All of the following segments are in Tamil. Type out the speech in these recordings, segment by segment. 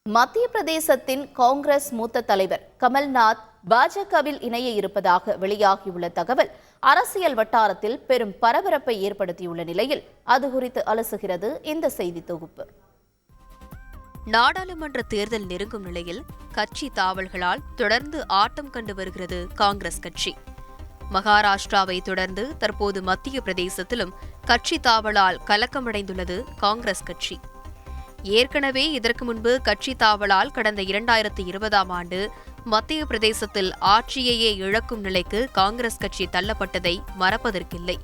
மத்திய பிரதேசத்தின் காங்கிரஸ் மூத்த தலைவர் கமல்நாத் பாஜகவில் இணைய இருப்பதாக வெளியாகியுள்ள தகவல் அரசியல் வட்டாரத்தில் பெரும் பரபரப்பை ஏற்படுத்தியுள்ள நிலையில் அது குறித்து அலசுகிறது இந்த செய்தி தொகுப்பு. நாடாளுமன்ற தேர்தல் நெருங்கும் நிலையில் கட்சி தாவல்களால் தொடர்ந்து ஆட்டம் கண்டு வருகிறது காங்கிரஸ் கட்சி. மகாராஷ்டிராவை தொடர்ந்து தற்போது மத்திய பிரதேசத்திலும் கட்சி தாவலால் கலக்கமடைந்துள்ளது காங்கிரஸ் கட்சி. ஏற்கனவே இதற்கு முன்பு கட்சி தாவலால் கடந்த 2020ஆம் ஆண்டு மத்திய பிரதேசத்தில் ஆட்சியையே இழக்கும் நிலைக்கு காங்கிரஸ் கட்சி தள்ளப்பட்டதை மறப்பதற்கில்லை.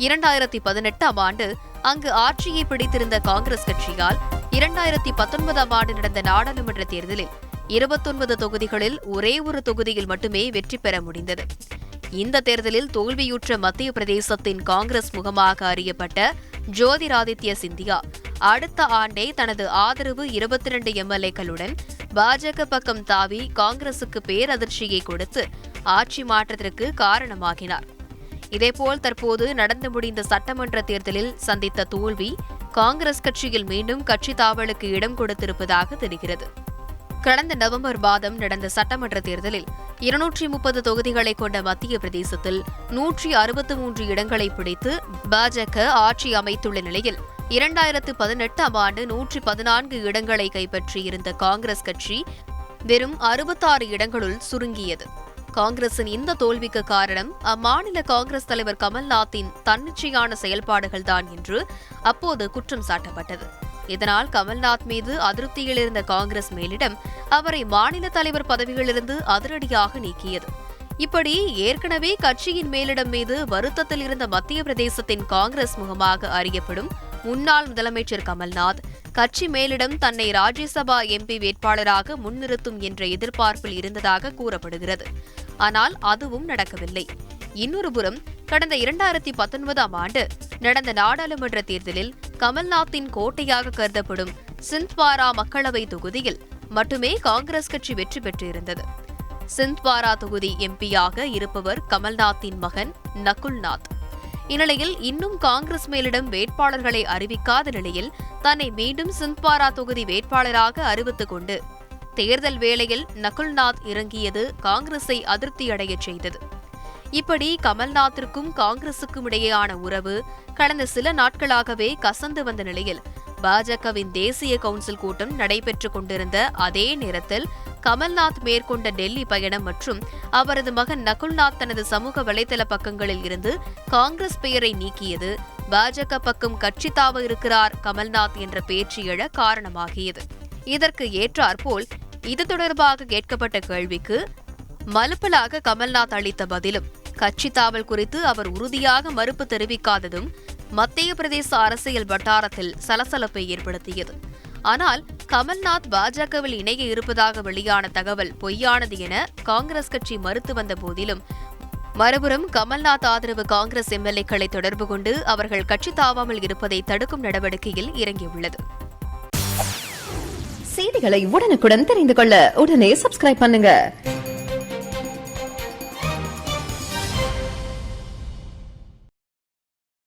2018ஆம் ஆண்டு அங்கு ஆட்சியை பிடித்திருந்த காங்கிரஸ் கட்சியால் 2019ஆம் ஆண்டு நடந்த நாடாளுமன்ற தேர்தலில் 29 தொகுதிகளில் ஒரே ஒரு தொகுதியில் மட்டுமே வெற்றி பெற முடிந்தது. இந்த தேர்தலில் தோல்வியுற்ற மத்திய பிரதேசத்தின் காங்கிரஸ் முகமாக அறியப்பட்ட ஜோதிராதித்ய சிந்தியா அடுத்த ஆண்டே தனது ஆதரவு 22 எம்எல்ஏக்களுடன் பாஜக பக்கம் தாவி காங்கிரசுக்கு பேரதிர்ச்சியை கொடுத்து ஆட்சி மாற்றத்திற்கு காரணமாகினார். இதேபோல் தற்போது நடந்து முடிந்த சட்டமன்ற தேர்தலில் சந்தித்த தோல்வி காங்கிரஸ் கட்சியில் மீண்டும் கட்சி தாவலுக்கு இடம் கொடுத்திருப்பதாக தெரிகிறது. கடந்த நவம்பர் மாதம் நடந்த சட்டமன்ற தேர்தலில் 230 தொகுதிகளை கொண்ட மத்திய பிரதேசத்தில் 163 இடங்களை பிடித்து பாஜக ஆட்சி அமைத்துள்ள நிலையில் 2018ஆம் ஆண்டு 114 இடங்களை கைப்பற்றியிருந்த காங்கிரஸ் கட்சி வெறும் 66 இடங்களுள் சுருங்கியது. காங்கிரசின் இந்த தோல்விக்கு காரணம் அம்மாநில காங்கிரஸ் தலைவர் கமல்நாத்தின் தன்னிச்சையான செயல்பாடுகள்தான் என்று அப்போது குற்றம் சாட்டப்பட்டது. இதனால் கமல்நாத் மீது அதிருப்தியில் இருந்த காங்கிரஸ் மேலிடம் அவரை மாநில தலைவர் பதவியிலிருந்து அதிரடியாக நீக்கியது. இப்படி ஏற்கனவே கட்சியின் மேலிடம் மீது வருத்தத்தில் இருந்த மத்திய பிரதேசத்தின் காங்கிரஸ் முகமாக அறியப்படும் முன்னாள் முதலமைச்சர் கமல்நாத் கட்சி மேலிடம் தன்னை ராஜ்யசபா எம்பி வேட்பாளராக முன்னிறுத்தும் என்ற எதிர்பார்ப்பில் இருந்ததாக கூறப்படுகிறது. ஆனால் அதுவும் நடக்கவில்லை. இன்னொருபுறம் கடந்த 2019ஆம் ஆண்டு நடந்த நாடாளுமன்ற தேர்தலில் கமல்நாத்தின் கோட்டையாக கருதப்படும் சிந்த்வாரா மக்களவை தொகுதியில் மட்டுமே காங்கிரஸ் கட்சி வெற்றி பெற்றிருந்தது. சிந்த்வாரா தொகுதி எம்பியாக இருப்பவர் கமல்நாத்தின் மகன் நகுல்நாத். இந்நிலையில் இன்னும் காங்கிரஸ் மேலிடம் வேட்பாளர்களை அறிவிக்காத நிலையில் தன்னை மீண்டும் சிந்த்வாரா தொகுதி வேட்பாளராக அறிவித்துக் கொண்டு தேர்தல் வேளையில் நகுல்நாத் இறங்கியது காங்கிரஸை அதிருப்தியடையச் செய்தது. இப்படி கமல்நாத்திற்கும் காங்கிரசுக்கும் இடையேயான உறவு கடந்த சில நாட்களாகவே கசந்து வந்த நிலையில் பாஜகவின் தேசிய கவுன்சில் கூட்டம் நடைபெற்றுக் கொண்டிருந்த அதே நேரத்தில் கமல்நாத் மேற்கொண்ட டெல்லி பயணம் மற்றும் அவரது மகன் நகுல்நாத் தனது சமூக வலைதள பக்கங்களில் இருந்து காங்கிரஸ் பெயரை நீக்கியது பாஜக பக்கம் கட்சி தாவ இருக்கிறார் கமல்நாத் என்ற பேச்சு எழ காரணமாகியது. இதற்கு ஏற்றாற்போல் இது தொடர்பாக கேட்கப்பட்ட கேள்விக்கு மலுப்பலாக கமல்நாத் அளித்த பதிலும் கட்சி தாவல் குறித்து அவர் உறுதியாக மறுப்பு தெரிவிக்காததும் மத்திய பிரதேச அரசியல் வட்டாரத்தில் சலசலப்பை ஏற்படுத்தியது. ஆனால் கமல்நாத் பாஜகவில் இணைய இருப்பதாக வெளியான தகவல் பொய்யானது என காங்கிரஸ் கட்சி மறுத்து வந்த போதிலும் மறுபுறம் கமல்நாத் ஆதரவு காங்கிரஸ் எம்எல்ஏக்களை தொடர்பு கொண்டு அவர்கள் கட்சி தாவாமல் இருப்பதை தடுக்கும் நடவடிக்கையில் இறங்கியுள்ளது. செய்திகளை உடனுக்குடன் தெரிந்து கொள்ள உடனே சப்ஸ்கிரைப் பண்ணுங்க.